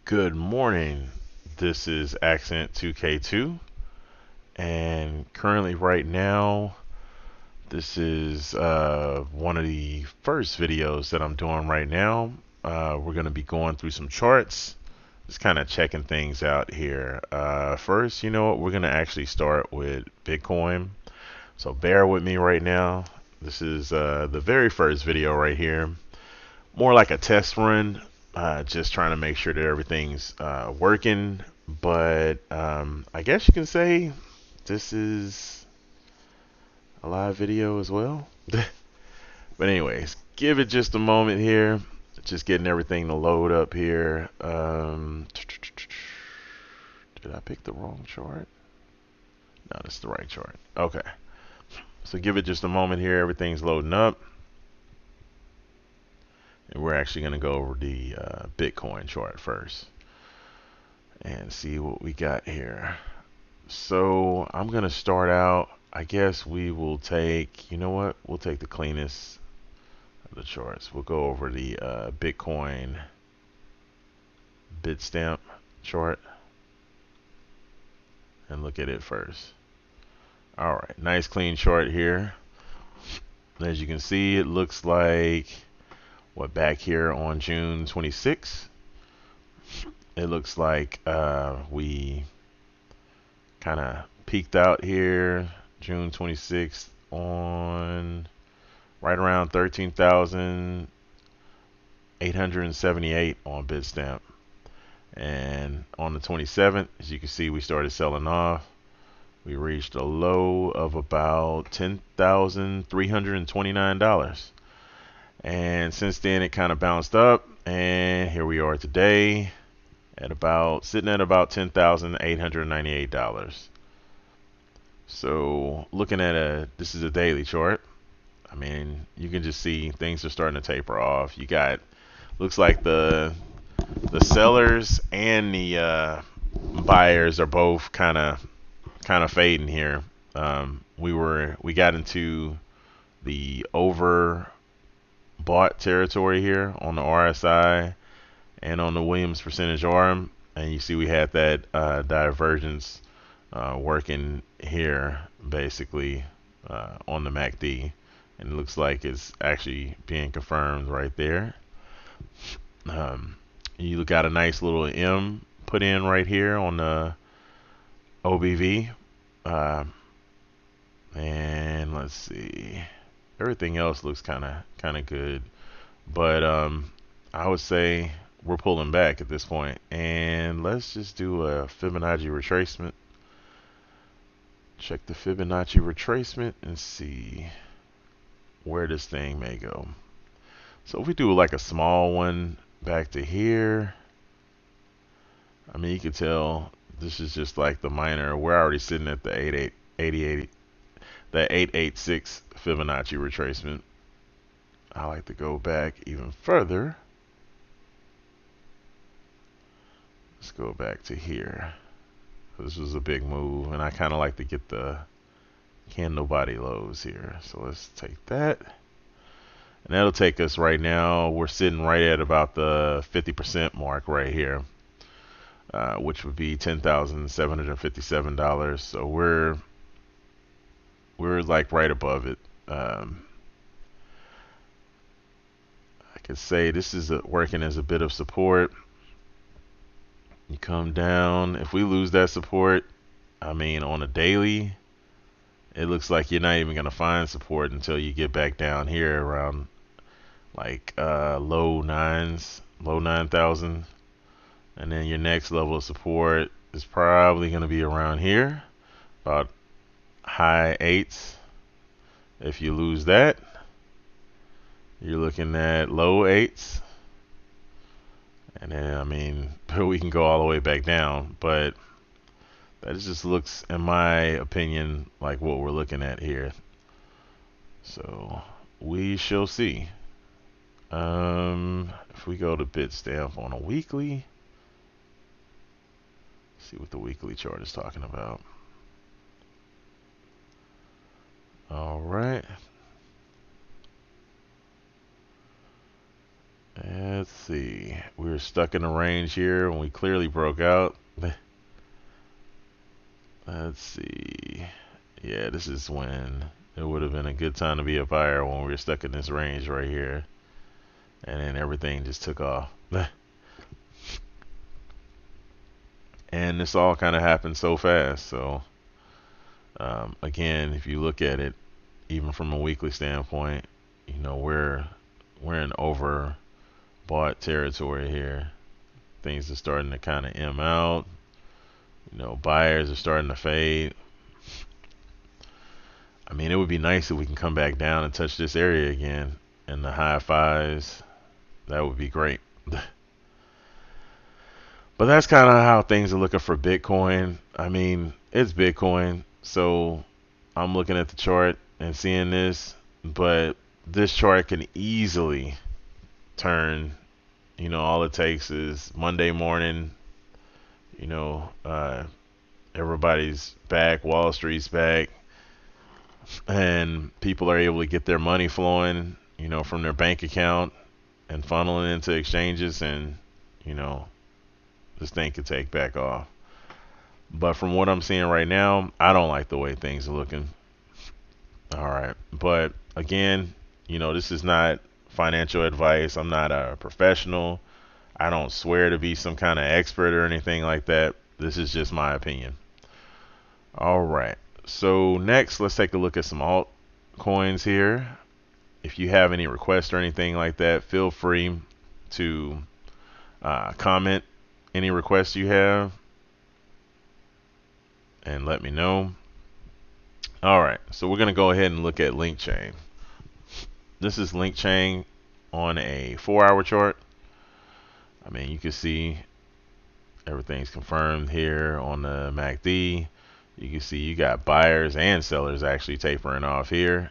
Good morning. This is Accent 2K2, and currently, right now, this is one of the first videos that I'm doing right now. We're going to be going through some charts, just kind of checking things out here. First, you know what? We're going to actually start with Bitcoin. So, bear with me right now. This is the very first video right here, more like a test run, just trying to make sure that everything's working. But I guess you can say this is a live video as well. But anyways, give it just a moment here. Just getting everything to load up here. Did I pick the wrong chart? No, this is the right chart. Okay. So give it just a moment here. Everything's loading up. And we're actually going to go over the Bitcoin chart first and see what we got here. So I'm going to start out. I guess we will take, you know what? We'll take the cleanest of the charts. We'll go over the Bitcoin Bitstamp chart and look at it first. All right, nice clean chart here. As you can see, it looks like back here on June 26th. It looks like we kind of peaked out here June 26th on right around 13,878 on Bitstamp. And on the 27th, as you can see, we started selling off. We reached a low of about $10,329. And since then, it kind of bounced up. And here we are today at sitting at about $10,898. So looking at this is a daily chart. I mean, you can just see things are starting to taper off. You got, looks like the sellers and the buyers are both kind of fading here. We got into the overbought territory here on the RSI and on the Williams percentage arm, and you see we had that divergence working here basically on the MACD, and it looks like it's actually being confirmed right there. You got a nice little M put in right here on the OBV, and let's see, everything else looks kind of good, but I would say we're pulling back at this point, and let's just do a Fibonacci retracement. Check the Fibonacci retracement and see where this thing may go. So if we do like a small one back to here, I mean, you can tell this is just like the minor. We're already sitting at the 886 Fibonacci retracement. I like to go back even further. Let's go back to here. This was a big move, and I kind of like to get the candle body lows here. So let's take that. And that'll take us right now. We're sitting right at about the 50% mark right here, which would be $10,757. So we're like right above it. I could say this is working as a bit of support. You come down. If we lose that support, I mean, on a daily, it looks like you're not even going to find support until you get back down here around like low 9,000. And then your next level of support is probably going to be around here, about high 8s. If you lose that, you're looking at low 8s. And then, I mean, we can go all the way back down, but that just looks, in my opinion, like what we're looking at here. So we shall see. If we go to Bitstamp on a weekly, see what the weekly chart is talking about. All right. Let's see. We were stuck in the range here and we clearly broke out. Let's see. Yeah, this is when it would have been a good time to be a buyer, when we were stuck in this range right here. And then everything just took off. And this all kind of happened so fast. So, again, if you look at it, even from a weekly standpoint, we're in overbought territory here. Things are starting to kind of M out. Buyers are starting to fade. I mean, it would be nice if we can come back down and touch this area again in the high fives. That would be great. But that's kind of how things are looking for Bitcoin. I mean, it's Bitcoin, so I'm looking at the chart and seeing this, but this chart can easily turn. All it takes is Monday morning, you know, uh, everybody's back, Wall Street's back, and people are able to get their money flowing, from their bank account and funneling into exchanges, and, you know, this thing could take back off. But from what I'm seeing right now, I don't like the way things are looking. All right. But again, this is not financial advice. I'm not a professional. I don't swear to be some kind of expert or anything like that. This is just my opinion. All right. So next, let's take a look at some altcoins here. If you have any requests or anything like that, feel free to comment any requests you have and let me know. All right, so we're going to go ahead and look at link chain. This is link chain on a 4-hour chart. I mean, you can see everything's confirmed here on the MACD. You can see you got buyers and sellers actually tapering off here.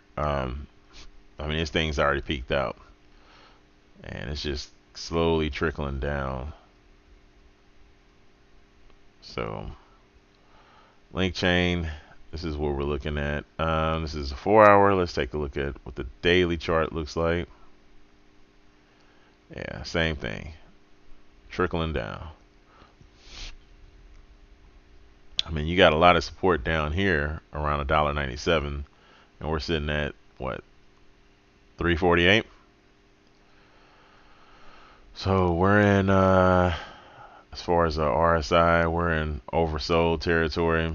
I mean, this thing's already peaked out, and it's just slowly trickling down. So, link chain, this is what we're looking at. This is a 4-hour. Let's take a look at what the daily chart looks like. Yeah, same thing, trickling down. I mean, you got a lot of support down here around $1.97, and we're sitting at what, 348. So we're in, as far as the RSI, we're in oversold territory.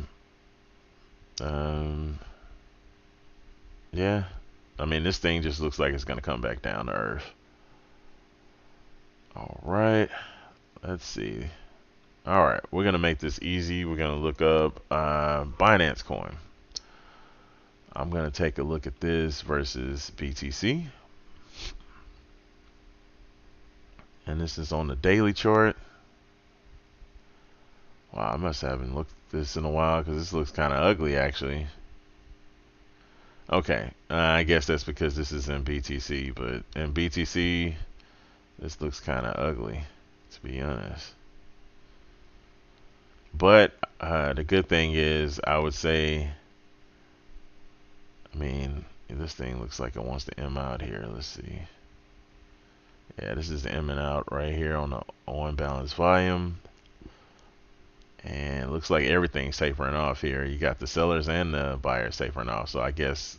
Yeah, I mean, this thing just looks like it's going to come back down to earth. All right, let's see. All right, we're going to make this easy. We're going to look up Binance Coin. I'm going to take a look at this versus BTC. And this is on the daily chart. Wow, I must haven't looked at this in a while because this looks kind of ugly actually. Okay, I guess that's because this is in BTC, but in BTC, this looks kind of ugly, to be honest. But the good thing is, I would say, I mean, this thing looks like it wants to M out here. Let's see. Yeah, this is Ming out right here on the on balance volume. And it looks like everything's tapering off here. You got the sellers and the buyers tapering off. So I guess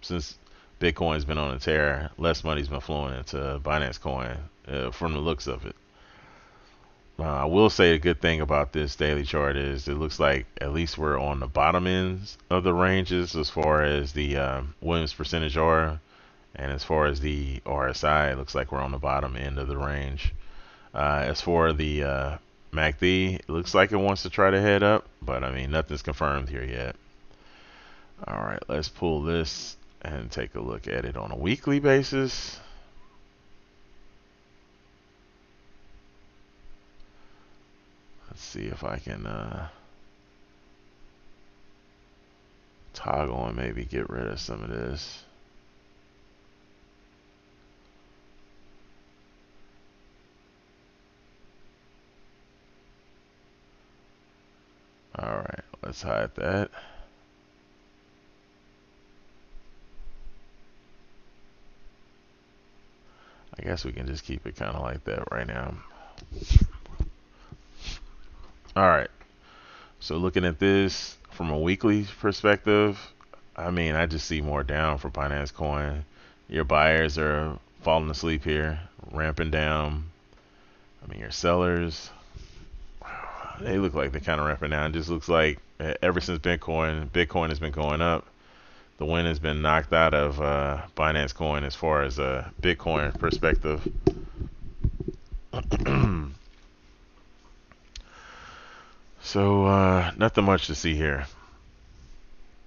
since Bitcoin's been on a tear, less money's been flowing into Binance Coin from the looks of it. I will say a good thing about this daily chart is it looks like at least we're on the bottom ends of the ranges as far as the Williams percentage R, and as far as the RSI, it looks like we're on the bottom end of the range. As for the MACD, it looks like it wants to try to head up, but I mean, nothing's confirmed here yet. All right, let's pull this and take a look at it on a weekly basis. Let's see if I can toggle and maybe get rid of some of this. All right, let's hide that. I guess we can just keep it kind of like that right now. All right. So looking at this from a weekly perspective, I mean, I just see more down for Binance Coin. Your buyers are falling asleep here, ramping down. I mean, your sellers, they look like they're kind of ramping down. It just looks like ever since Bitcoin has been going up. The wind has been knocked out of Binance Coin as far as a Bitcoin perspective. So nothing much to see here.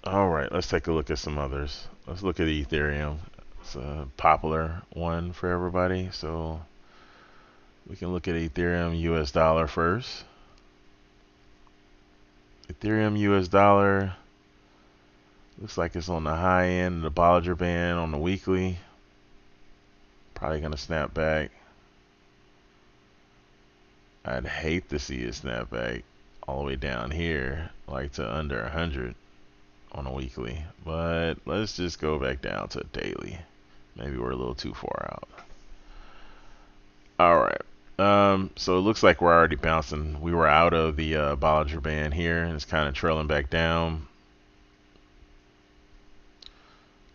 All right, let's take a look at some others. Let's look at Ethereum. It's a popular one for everybody. So we can look at Ethereum US dollar first. Ethereum US dollar looks like it's on the high end of the Bollinger Band on the weekly. Probably going to snap back. I'd hate to see it snap back all the way down here, like to under 100 on a weekly. But let's just go back down to daily. Maybe we're a little too far out. All right. So it looks like we're already bouncing. We were out of the Bollinger Band here, and it's kind of trailing back down.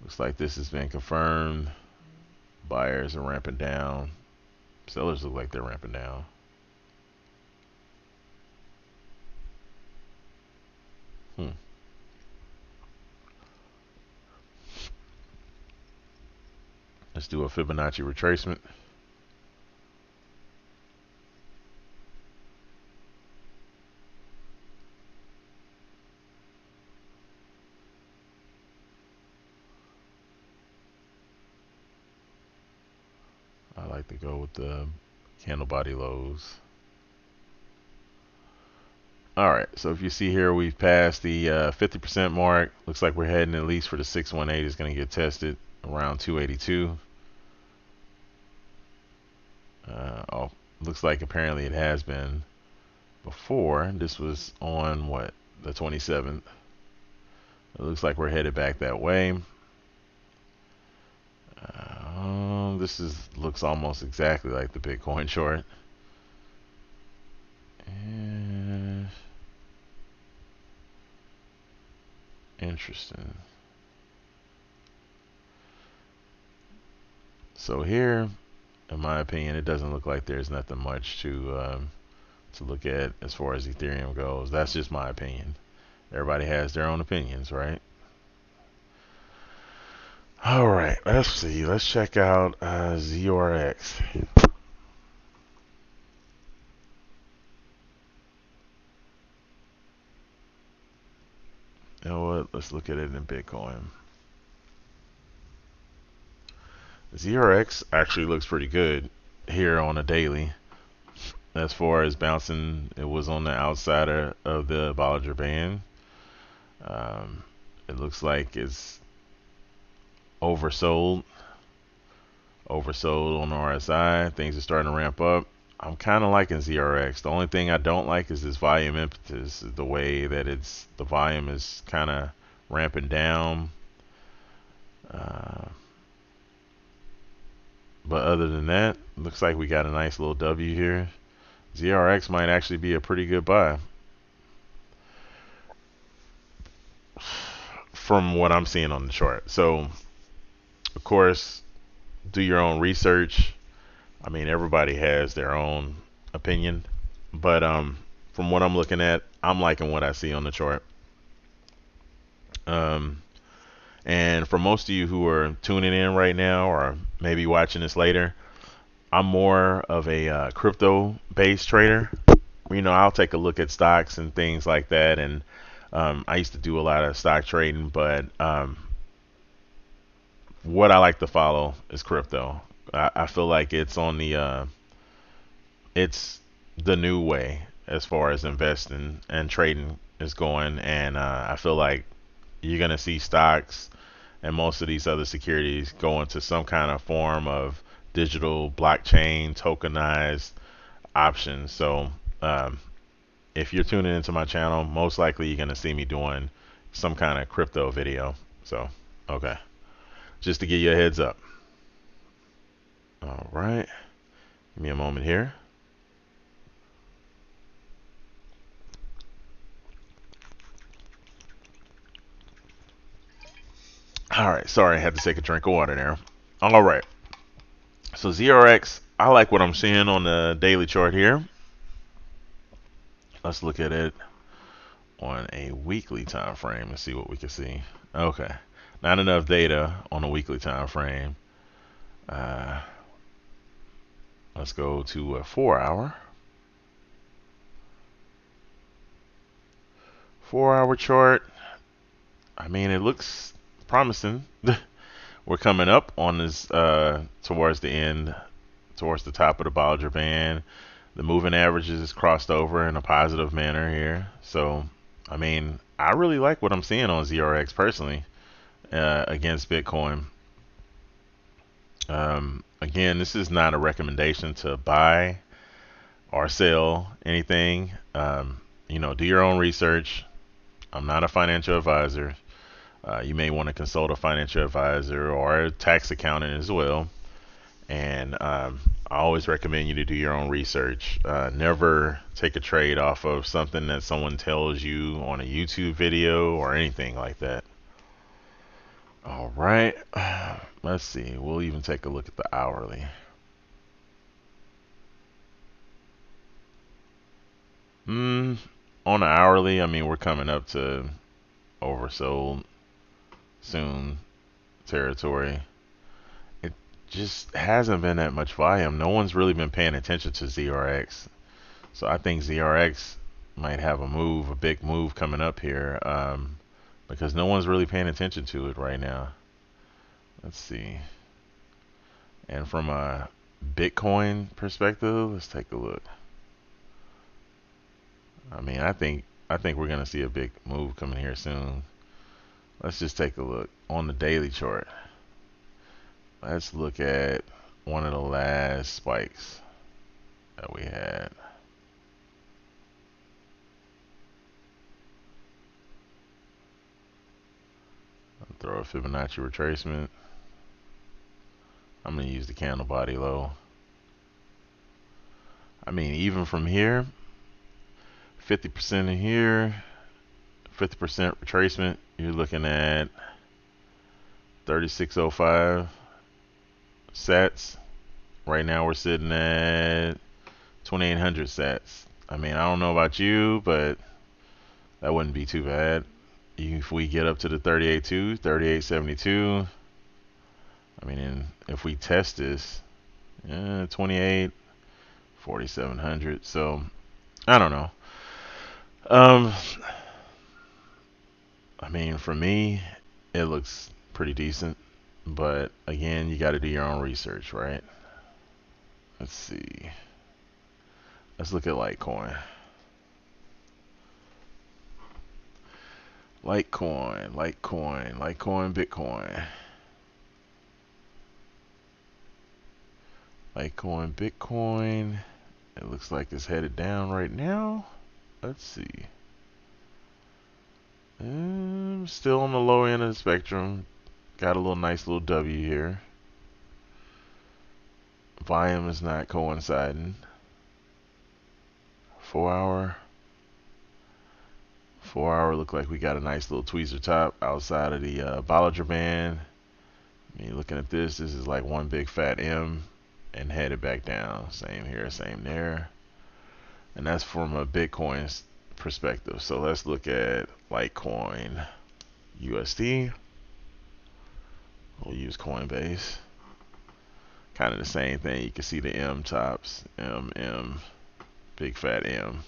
Looks like this has been confirmed. Buyers are ramping down. Sellers look like they're ramping down. Let's do a Fibonacci retracement. I like to go with the candle body lows. Alright, so if you see here, we've passed the 50% mark. Looks like we're heading at least for the 618 is going to get tested around 282. Oh, looks like apparently it has been before. This was on what, the 27th. It looks like we're headed back that way. Looks almost exactly like the Bitcoin chart. And interesting. So here, in my opinion, it doesn't look like there's nothing much to look at as far as Ethereum goes. That's just my opinion. Everybody has their own opinions, right? All right, let's see. Let's check out ZRX. You know what? Let's look at it in Bitcoin. ZRX actually looks pretty good here on a daily. As far as bouncing, it was on the outside of the Bollinger Band. It looks like it's oversold on the RSI. Things are starting to ramp up. I'm kind of liking ZRX. The only thing I don't like is this volume impetus, the way that the volume is kind of ramping down. But other than that, looks like we got a nice little W here. ZRX might actually be a pretty good buy from what I'm seeing on the chart. So, of course, do your own research. I mean, everybody has their own opinion, but from what I'm looking at, I'm liking what I see on the chart. And for most of you who are tuning in right now, or maybe watching this later, I'm more of a crypto-based trader. You know, I'll take a look at stocks and things like that, and I used to do a lot of stock trading, but what I like to follow is crypto. I feel like it's on it's the new way as far as investing and trading is going, and I feel like you're gonna see stocks and most of these other securities go into some kind of form of digital blockchain tokenized options. So if you're tuning into my channel, most likely you're gonna see me doing some kind of crypto video. So okay, just to give you a heads up. All right. Give me a moment here. All right. Sorry, I had to take a drink of water there. All right. So ZRX, I like what I'm seeing on the daily chart here. Let's look at it on a weekly time frame and see what we can see. Okay. Not enough data on a weekly time frame. Uh, let's go to a 4 hour. 4 hour chart. I mean, it looks promising. We're coming up on this towards the end, towards the top of the Bollinger Band. The moving averages is crossed over in a positive manner here. So, I mean, I really like what I'm seeing on ZRX personally against Bitcoin. Again, this is not a recommendation to buy or sell anything. Do your own research. I'm not a financial advisor. You may want to consult a financial advisor or a tax accountant as well. And I always recommend you to do your own research. Never take a trade off of something that someone tells you on a YouTube video or anything like that. All right. Let's see. We'll even take a look at the hourly. On the hourly, I mean, we're coming up to oversold soon territory. It just hasn't been that much volume. No one's really been paying attention to ZRX. So I think ZRX might have a big move coming up here, because no one's really paying attention to it right now. Let's see. And from a Bitcoin perspective, let's take a look. I mean, I think we're gonna see a big move coming here soon. Let's just take a look on the daily chart. Let's look at one of the last spikes that we had. I'll throw a Fibonacci retracement. I'm gonna use the candle body low. I mean, even from here, 50% in here, 50% retracement, you're looking at 3605 sats. Right now we're sitting at 2800 sats. I mean, I don't know about you, but that wouldn't be too bad. If we get up to the 38.2, 38.72, I mean, if we test this, 28, 4700. So, I don't know. Um, I mean, for me, it looks pretty decent. But again, you got to do your own research, right? Let's see. Let's look at Litecoin. Litecoin, Bitcoin. Litecoin, Bitcoin. It looks like it's headed down right now. Let's see. Still on the low end of the spectrum. Got a nice little W here. Volume is not coinciding. 4 hour. 4 hour look like we got a nice little tweezer top outside of the Bollinger Band. I mean, looking at this is like one big fat M and headed back down. Same here, same there. And that's from a Bitcoin perspective. So let's look at Litecoin USD. We'll use Coinbase. Kind of the same thing. You can see the M tops. M, big fat M.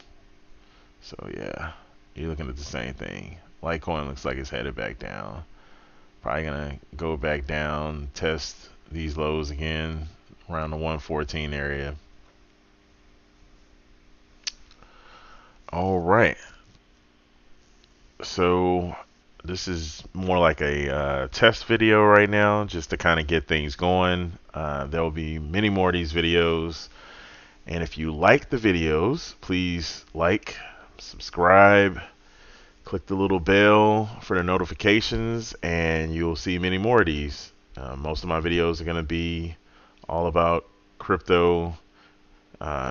So yeah, you're looking at the same thing. Litecoin looks like it's headed back down. Probably gonna go back down, test these lows again around the 114 area. All right. So this is more like a test video right now, just to kind of get things going. There will be many more of these videos. And if you like the videos, please like, subscribe, click the little bell for the notifications, and you'll see many more of these. Most of my videos are going to be all about crypto,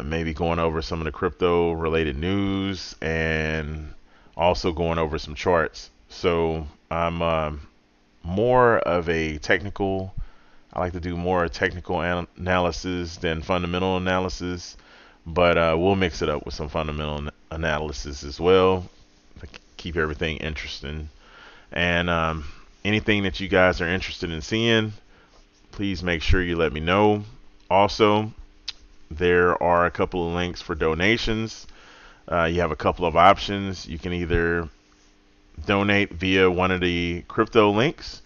maybe going over some of the crypto related news and also going over some charts. So I'm more of a technical, I like to do more technical analysis than fundamental analysis, but we'll mix it up with some fundamental analysis as well to keep everything interesting. And anything that you guys are interested in seeing, please make sure you let me know. Also, there are a couple of links for donations. You have a couple of options. You can either donate via one of the crypto links,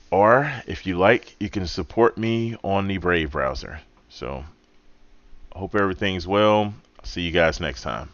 or if you like, you can support me on the Brave browser. So, hope everything's well. See you guys next time.